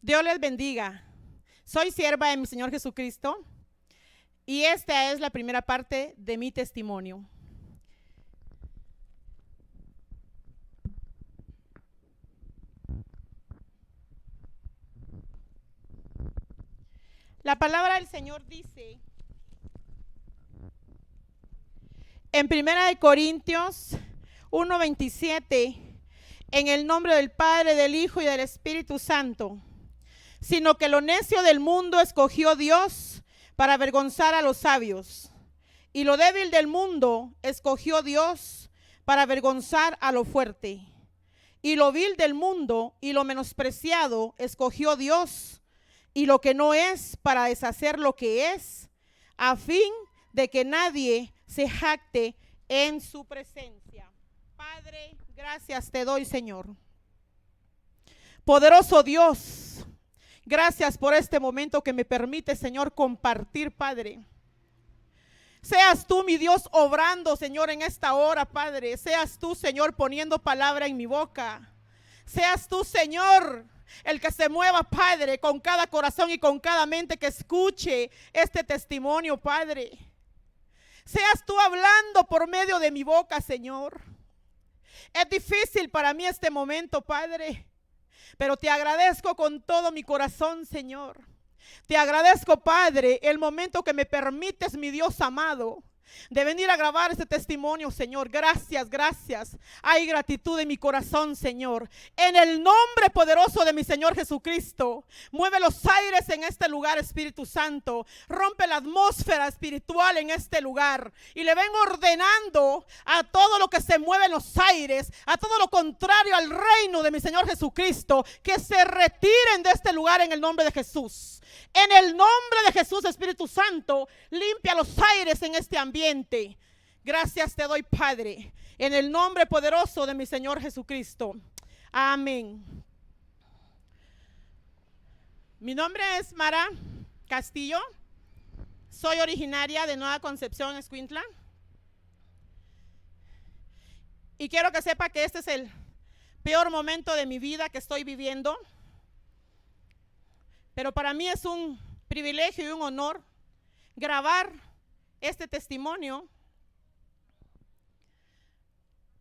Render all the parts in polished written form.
Dios les bendiga. Soy sierva de mi Señor Jesucristo y esta es la primera parte de mi testimonio. La palabra del Señor dice en 1 Corintios 1:27, en el nombre del Padre, del Hijo y del Espíritu Santo, sino que lo necio del mundo escogió Dios para avergonzar a los sabios, y lo débil del mundo escogió Dios para avergonzar a lo fuerte, y lo vil del mundo y lo menospreciado escogió Dios, y lo que no es, para deshacer lo que es, a fin de que nadie se jacte en su presencia. Padre, gracias te doy, Señor. Poderoso Dios, gracias por este momento que me permite, Señor, compartir, Padre. Seas tú, mi Dios, obrando, Señor, en esta hora, Padre. Seas tú, Señor, poniendo palabra en mi boca. Seas tú, Señor, el que se mueva, Padre, con cada corazón y con cada mente que escuche este testimonio, Padre. Seas tú hablando por medio de mi boca, Señor. Es difícil para mí este momento, Padre, pero te agradezco con todo mi corazón, Señor. Te agradezco, Padre, el momento que me permites, mi Dios amado, de venir a grabar este testimonio, Señor. Gracias, gracias. Hay gratitud en mi corazón, Señor. En el nombre poderoso de mi Señor Jesucristo, mueve los aires en este lugar, Espíritu Santo. Rompe la atmósfera espiritual en este lugar. Y le vengo ordenando a todo lo que se mueve en los aires, a todo lo contrario al reino de mi Señor Jesucristo, que se retiren de este lugar en el nombre de Jesús. En el nombre de Jesús, Espíritu Santo, limpia los aires en este ambiente. Gracias te doy, Padre, en el nombre poderoso de mi Señor Jesucristo. Amén. Mi nombre es Mara Castillo. Soy originaria de Nueva Concepción, Escuintla. Y quiero que sepa que este es el peor momento de mi vida que estoy viviendo. Pero para mí es un privilegio y un honor grabar este testimonio,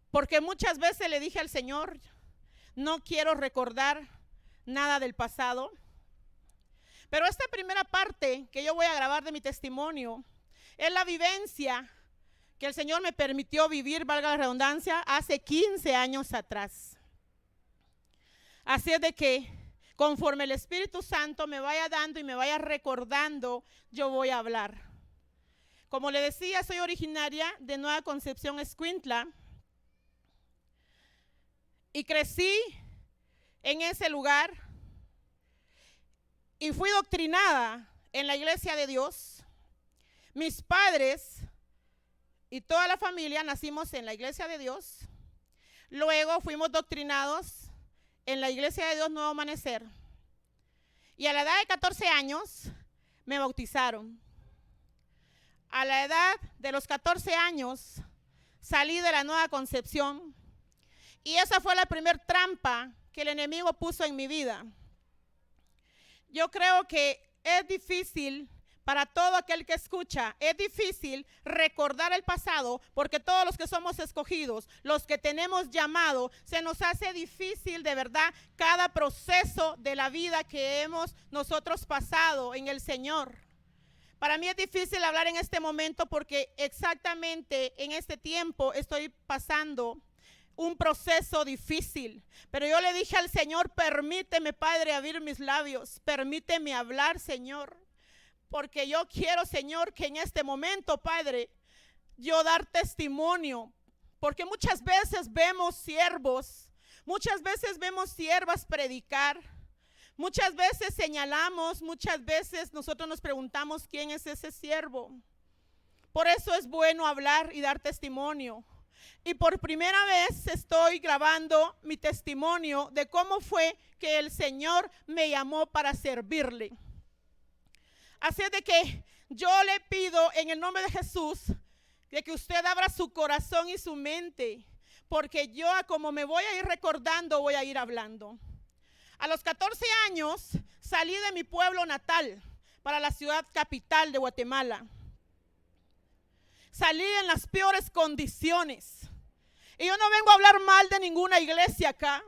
porque muchas veces le dije al Señor, no quiero recordar nada del pasado. Pero esta primera parte que yo voy a grabar de mi testimonio es la vivencia que el Señor me permitió vivir, valga la redundancia, hace 15 años atrás. Así es de que conforme el Espíritu Santo me vaya dando y me vaya recordando, yo voy a hablar. Como le decía, soy originaria de Nueva Concepción, Escuintla, y crecí en ese lugar y fui doctrinada en la iglesia de Dios. Mis padres y toda la familia nacimos en la iglesia de Dios. Luego fuimos doctrinados en la iglesia de Dios Nuevo Amanecer. Y a la edad de 14 años me bautizaron. A la edad de los 14 años salí de la Nueva Concepción. Y esa fue la primera trampa que el enemigo puso en mi vida. Yo creo que es difícil para todo aquel que escucha, es difícil recordar el pasado, porque todos los que somos escogidos, los que tenemos llamado, se nos hace difícil de verdad cada proceso de la vida que hemos nosotros pasado en el Señor. Para mí es difícil hablar en este momento porque exactamente en este tiempo estoy pasando un proceso difícil, pero yo le dije al Señor, permíteme, Padre, abrir mis labios, permíteme hablar, Señor. Porque yo quiero, Señor, que en este momento, Padre, yo dar testimonio. Porque muchas veces vemos siervos, muchas veces vemos siervas predicar, muchas veces señalamos, muchas veces nosotros nos preguntamos quién es ese siervo. Por eso es bueno hablar y dar testimonio. Y por primera vez estoy grabando mi testimonio de cómo fue que el Señor me llamó para servirle. Así es de que yo le pido en el nombre de Jesús de que usted abra su corazón y su mente, porque yo, como me voy a ir recordando, voy a ir hablando. A los 14 años salí de mi pueblo natal para la ciudad capital de Guatemala. Salí en las peores condiciones. Y yo no vengo a hablar mal de ninguna iglesia acá.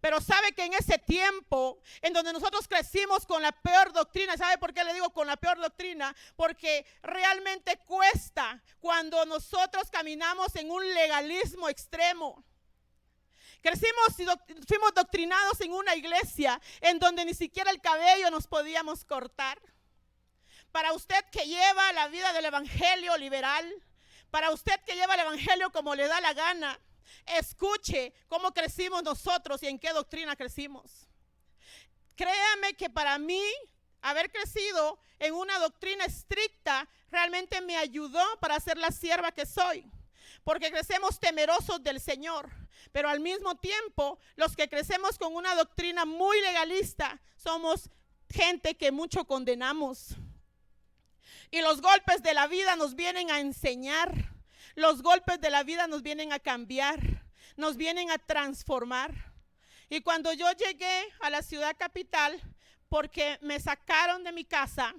Pero sabe que en ese tiempo, en donde nosotros crecimos con la peor doctrina, ¿sabe por qué le digo con la peor doctrina? Porque realmente cuesta cuando nosotros caminamos en un legalismo extremo. Crecimos y fuimos doctrinados en una iglesia en donde ni siquiera el cabello nos podíamos cortar. Para usted que lleva la vida del evangelio liberal, para usted que lleva el evangelio como le da la gana, escuche cómo crecimos nosotros y en qué doctrina crecimos. Créame que para mí, haber crecido en una doctrina estricta realmente me ayudó para ser la sierva que soy. Porque crecemos temerosos del Señor. Pero al mismo tiempo, los que crecemos con una doctrina muy legalista, somos gente que mucho condenamos. Y los golpes de la vida nos vienen a enseñar. Los golpes de la vida nos vienen a cambiar, nos vienen a transformar. Y cuando yo llegué a la ciudad capital, porque me sacaron de mi casa,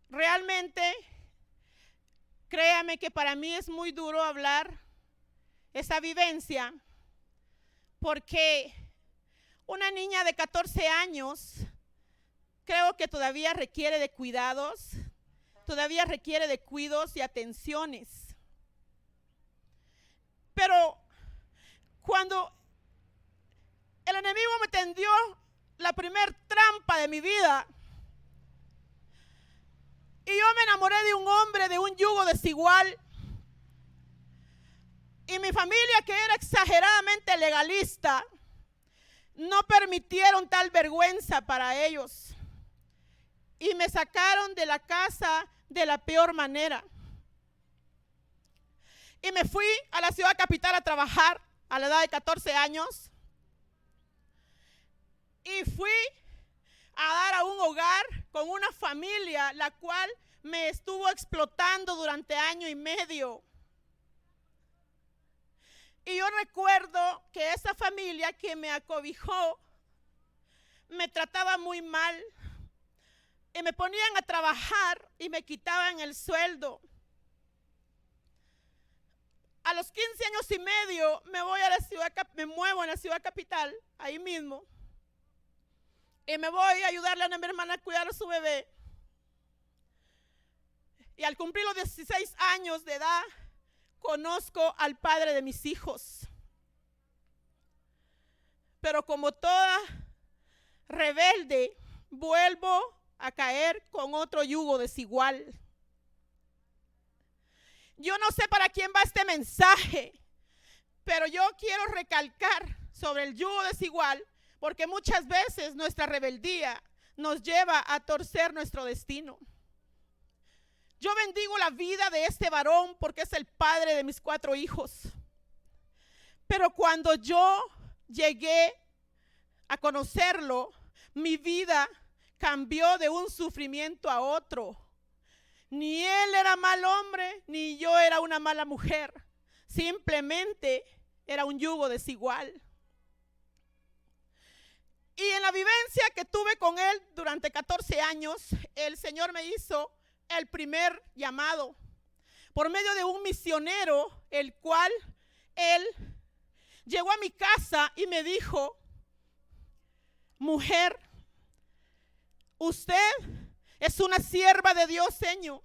realmente, créame que para mí es muy duro hablar esa vivencia, porque una niña de 14 años creo que todavía requiere de cuidados, todavía requiere de cuidados y atenciones. Pero cuando el enemigo me tendió la primer trampa de mi vida y yo me enamoré de un hombre de un yugo desigual, y mi familia, que era exageradamente legalista, no permitieron tal vergüenza para ellos y me sacaron de la casa de la peor manera. Y me fui a la ciudad capital a trabajar a la edad de 14 años. Y fui a dar a un hogar con una familia la cual me estuvo explotando durante año y medio. Y yo recuerdo que esa familia que me acobijó me trataba muy mal. Y me ponían a trabajar y me quitaban el sueldo. A los 15 años y medio me muevo a la ciudad capital, ahí mismo. Y me voy a ayudarle a mi hermana a cuidar a su bebé. Y al cumplir los 16 años de edad, conozco al padre de mis hijos. Pero como toda rebelde, vuelvo a caer con otro yugo desigual. Yo no sé para quién va este mensaje, pero yo quiero recalcar sobre el yugo desigual, porque muchas veces nuestra rebeldía nos lleva a torcer nuestro destino. Yo bendigo la vida de este varón porque es el padre de mis 4 hijos. Pero cuando yo llegué a conocerlo, mi vida cambió de un sufrimiento a otro. Ni él era mal hombre, ni yo era una mala mujer. Simplemente era un yugo desigual. Y en la vivencia que tuve con él durante 14 años, el Señor me hizo el primer llamado por medio de un misionero, el cual él llegó a mi casa y me dijo: mujer, usted es una sierva de Dios, Señor,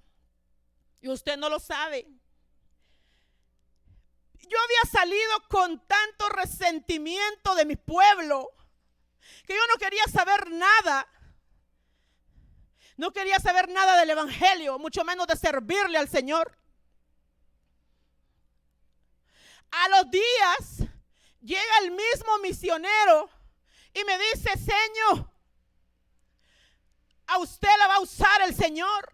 y usted no lo sabe. Yo había salido con tanto resentimiento de mi pueblo que yo no quería saber nada. No quería saber nada del evangelio, mucho menos de servirle al Señor. A los días llega el mismo misionero y me dice: Señor, a usted la va a usar el Señor.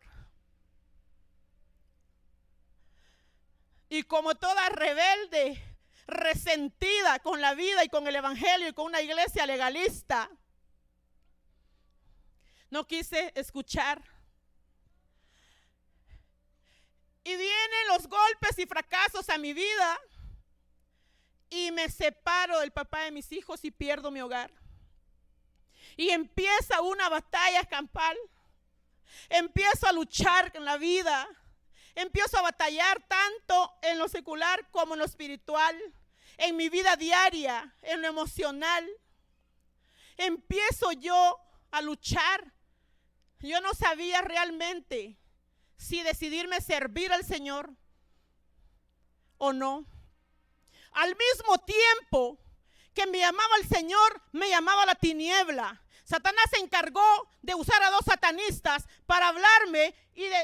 Y como toda rebelde, resentida con la vida y con el evangelio y con una iglesia legalista, no quise escuchar. Y vienen los golpes y fracasos a mi vida. y me separo del papá de mis hijos y pierdo mi hogar. Y empieza una batalla campal. Empiezo a luchar en la vida. Empiezo a batallar tanto en lo secular como en lo espiritual, en mi vida diaria, en lo emocional. Empiezo yo a luchar. Yo no sabía realmente si decidirme servir al Señor o no. Al mismo tiempo que me llamaba el Señor, me llamaba la tiniebla. Satanás se encargó de usar a dos satanistas para hablarme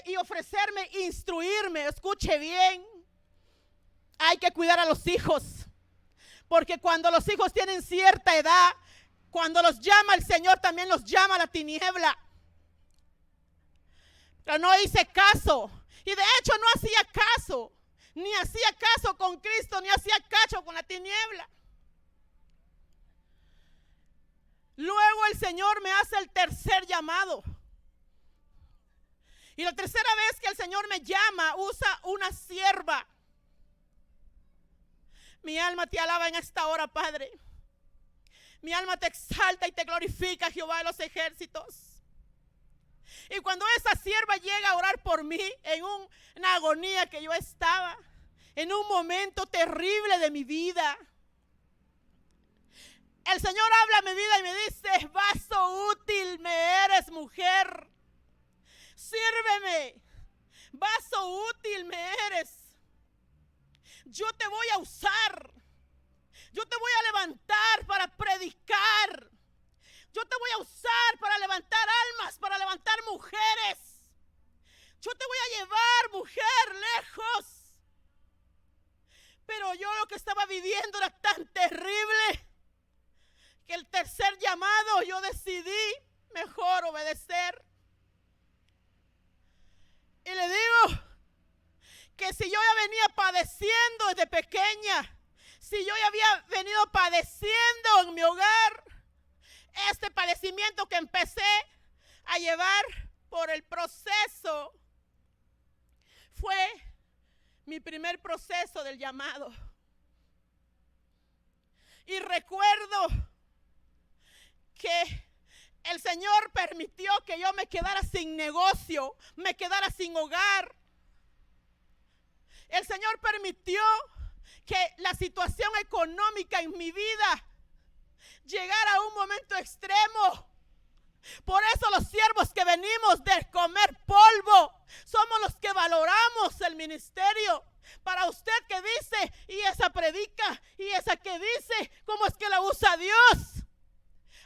y ofrecerme, instruirme. Escuche bien, hay que cuidar a los hijos, porque cuando los hijos tienen cierta edad, cuando los llama el Señor, también los llama a la tiniebla. Pero no hice caso, y de hecho no hacía caso, ni hacía caso con Cristo, ni hacía caso con la tiniebla. Luego el Señor me hace el tercer llamado. Y la tercera vez que el Señor me llama, usa una sierva. Mi alma te alaba en esta hora, Padre. Mi alma te exalta y te glorifica, Jehová de los ejércitos. Y cuando esa sierva llega a orar por mí en una agonía que yo estaba, en un momento terrible de mi vida, el Señor habla a mi vida y me dice: vaso útil me eres, mujer. Sírveme. Vaso útil me eres. Yo te voy a usar. Yo te voy a levantar para predicar. Yo te voy a usar para levantar almas, para levantar mujeres. Yo te voy a llevar, mujer, lejos. Pero yo lo que estaba viviendo era tan terrible que el tercer llamado yo decidí mejor obedecer. Y le digo que si yo ya venía padeciendo desde pequeña, si yo ya había venido padeciendo en mi hogar, este padecimiento que empecé a llevar por el proceso fue mi primer proceso del llamado. Y recuerdo que el Señor permitió que yo me quedara sin negocio, me quedara sin hogar. El Señor permitió que la situación económica en mi vida llegara a un momento extremo. Por eso los siervos que venimos de comer polvo somos los que valoramos el ministerio. Para usted que dice, y esa predica, y esa que dice, ¿cómo es que la usa Dios?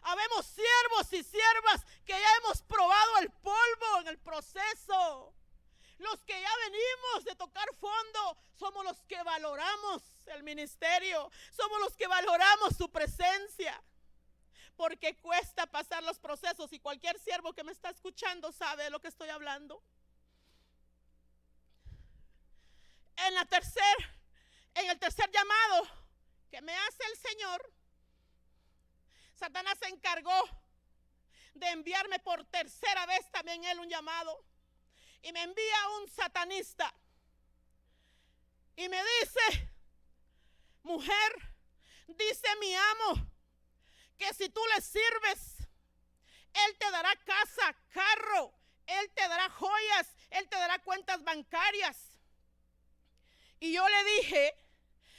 Habemos siervos y siervas que ya hemos probado el polvo en el proceso. Los que ya venimos de tocar fondo somos los que valoramos el ministerio, somos los que valoramos su presencia, porque cuesta pasar los procesos, y cualquier siervo que me está escuchando sabe de lo que estoy hablando. En el tercer llamado que me hace el Señor, Satanás se encargó de enviarme por tercera vez también él un llamado. Y me envía un satanista. Y me dice: mujer, dice mi amo, que si tú le sirves, él te dará casa, carro, él te dará joyas, él te dará cuentas bancarias. Y yo le dije: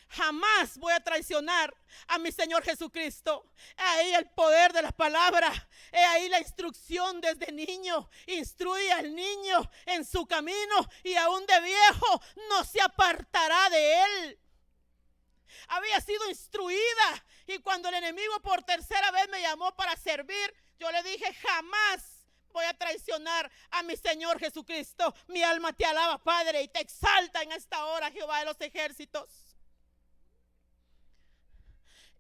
jamás voy a traicionar a mi Señor Jesucristo. He ahí el poder de la palabra. He ahí la instrucción desde niño. Instruye al niño en su camino, y aún de viejo no se apartará de él. Había sido instruida, y cuando el enemigo por tercera vez me llamó para servir, yo le dije: jamás voy a traicionar a mi Señor Jesucristo. Mi alma te alaba, Padre, y te exalta en esta hora, Jehová de los ejércitos.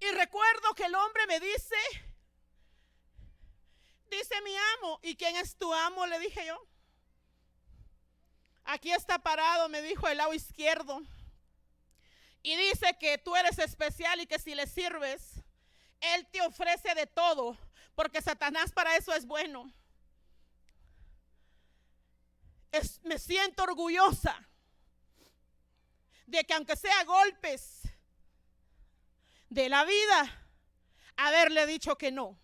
Y recuerdo que el hombre me dice mi amo: ¿y quién es tu amo? Le dije yo. Aquí está parado, me dijo, el lado izquierdo. Y dice que tú eres especial y que si le sirves, él te ofrece de todo, porque Satanás para eso es bueno. Me siento orgullosa de que aunque sea golpes, de la vida haberle dicho que no.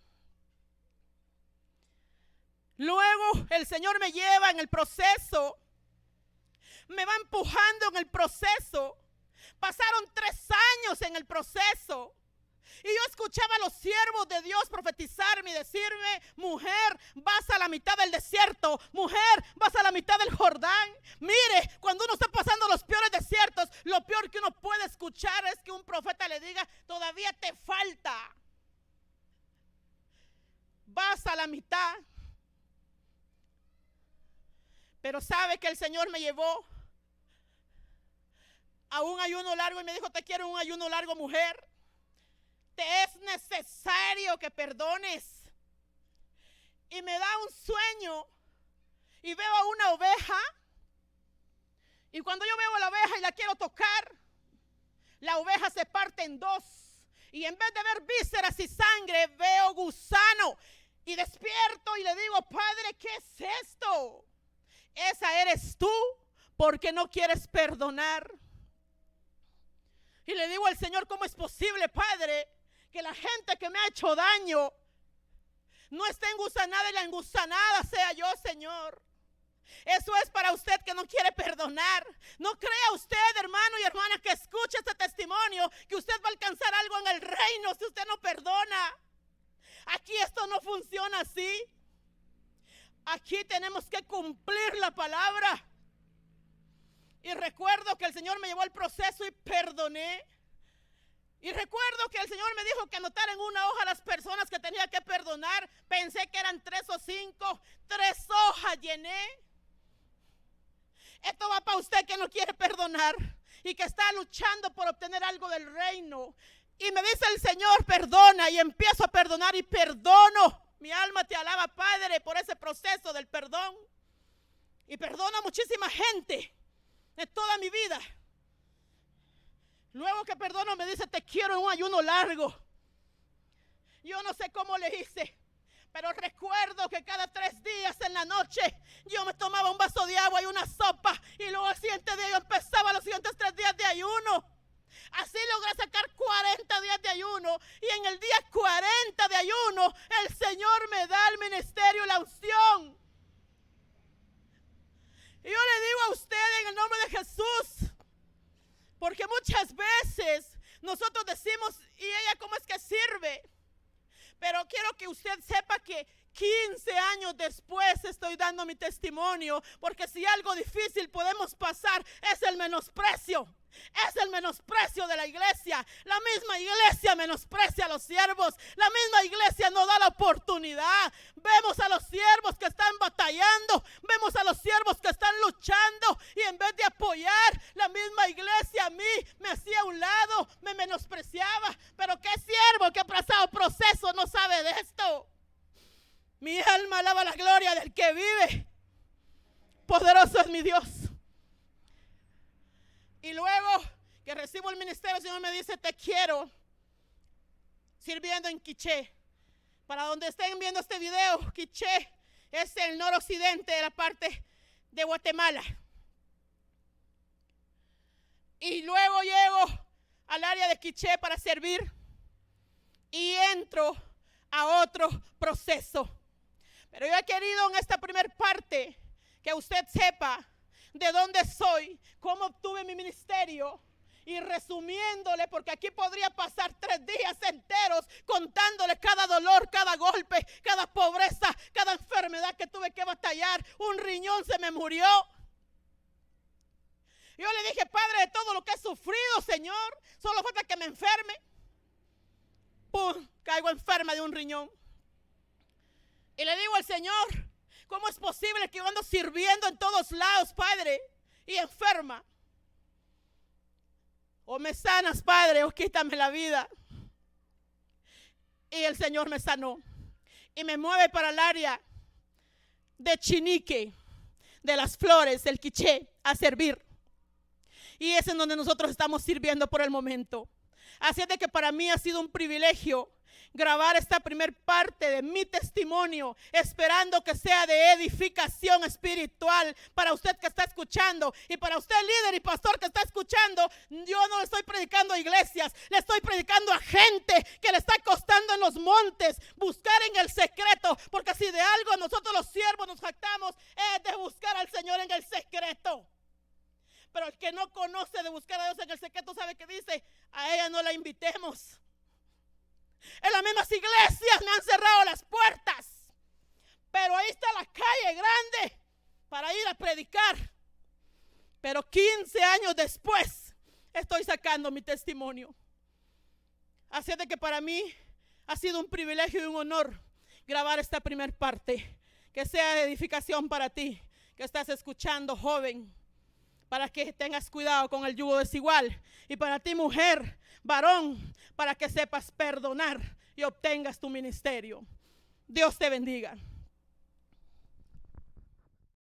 Luego el Señor me lleva en el proceso, me va empujando en el proceso. Pasaron 3 años en el proceso. Y yo escuchaba a los siervos de Dios profetizarme y decirme: mujer, vas a la mitad del desierto. Mujer, vas a la mitad del Jordán. Mire, cuando uno está pasando los peores desiertos, lo peor que uno puede escuchar es que un profeta le diga: todavía te falta. Vas a la mitad. Pero sabe que el Señor me llevó a un ayuno largo y me dijo: te quiero un ayuno largo, mujer. Te es necesario que perdones. Y me da un sueño y veo a una oveja. Y cuando yo veo a la oveja y la quiero tocar, la oveja se parte en 2. Y en vez de ver vísceras y sangre, veo gusano. Y despierto y le digo: Padre, ¿qué es esto? Esa eres tú, porque no quieres perdonar. Y le digo al Señor: ¿cómo es posible, Padre, que la gente que me ha hecho daño no esté engusanada y la engusanada sea yo, Señor? Eso es para usted que no quiere perdonar. No crea usted, hermano y hermana, que escuche este testimonio, que usted va a alcanzar algo en el reino si usted no perdona. Aquí esto no funciona así. Aquí tenemos que cumplir la palabra. Y recuerdo que el Señor me llevó al proceso y perdoné. Y recuerdo que el Señor me dijo que anotara en una hoja las personas que tenía que perdonar. Pensé que eran 3 o 5. 3 hojas llené. Esto va para usted que no quiere perdonar y que está luchando por obtener algo del reino. Y me dice el Señor: perdona. Y empiezo a perdonar y perdono. Mi alma te alaba, Padre, por ese proceso del perdón. Y perdono a muchísima gente de toda mi vida. Luego que perdono me dice: te quiero en un ayuno largo. Yo no sé cómo le hice, pero recuerdo que cada 3 días en la noche yo me tomaba un vaso de agua y una sopa. Y luego al siguiente día yo empezaba los siguientes 3 días de ayuno. Así logré sacar 40 días de ayuno. Y en el día 40 de ayuno el Señor me da el ministerio y la unción. Y yo le digo a usted en el nombre de Jesús, porque muchas veces nosotros decimos: ¿y ella cómo es que sirve? Pero quiero que usted sepa que 15 años después estoy dando mi testimonio, porque si algo difícil podemos pasar es el menosprecio. Es el menosprecio de la iglesia. La misma iglesia menosprecia a los siervos. La misma iglesia no da la oportunidad. Vemos a los siervos que están batallando. Vemos a los siervos que están luchando. Y en vez de apoyar, la misma iglesia a mí me hacía a un lado, me menospreciaba. Pero qué siervo que ha pasado proceso no sabe de esto. Mi alma alaba la gloria del que vive. Poderoso es mi Dios. Y luego que recibo el ministerio, el Señor me dice: te quiero sirviendo en Quiché. Para donde estén viendo este video, Quiché es el noroccidente de la parte de Guatemala. Y luego llego al área de Quiché para servir y entro a otro proceso. Pero yo he querido en esta primera parte que usted sepa de dónde soy, cómo obtuve mi ministerio, y resumiéndole, porque aquí podría pasar 3 días enteros contándole cada dolor, cada golpe, cada pobreza, cada enfermedad que tuve que batallar. Un riñón se me murió. Yo le dije: Padre, de todo lo que he sufrido, Señor, solo falta que me enferme. ¡Pum! Caigo enferma de un riñón. Y le digo al Señor: ¿cómo es posible que yo ando sirviendo en todos lados, Padre, y enferma? O me sanas, Padre, o quítame la vida. Y el Señor me sanó y me mueve para el área de Chinique, de las flores, del Quiché, a servir. Y es en donde nosotros estamos sirviendo por el momento. Así es de que para mí ha sido un privilegio grabar esta primer parte de mi testimonio, esperando que sea de edificación espiritual para usted que está escuchando, y para usted, líder y pastor, que está escuchando. Yo no le estoy predicando a iglesias, le estoy predicando a gente que le está costando en los montes buscar en el secreto, porque si de algo nosotros los siervos nos jactamos es de buscar al Señor en el secreto. Pero el que no conoce de buscar a Dios en el secreto, ¿sabe qué dice? A ella no la invitemos. En las mismas iglesias me han cerrado las puertas, pero ahí está la calle grande para ir a predicar. Pero 15 años después estoy sacando mi testimonio. Así es de que para mí ha sido un privilegio y un honor grabar esta primer parte, que sea de edificación para ti que estás escuchando, joven, para que tengas cuidado con el yugo desigual, y para ti, mujer, varón, para que sepas perdonar y obtengas tu ministerio. Dios te bendiga.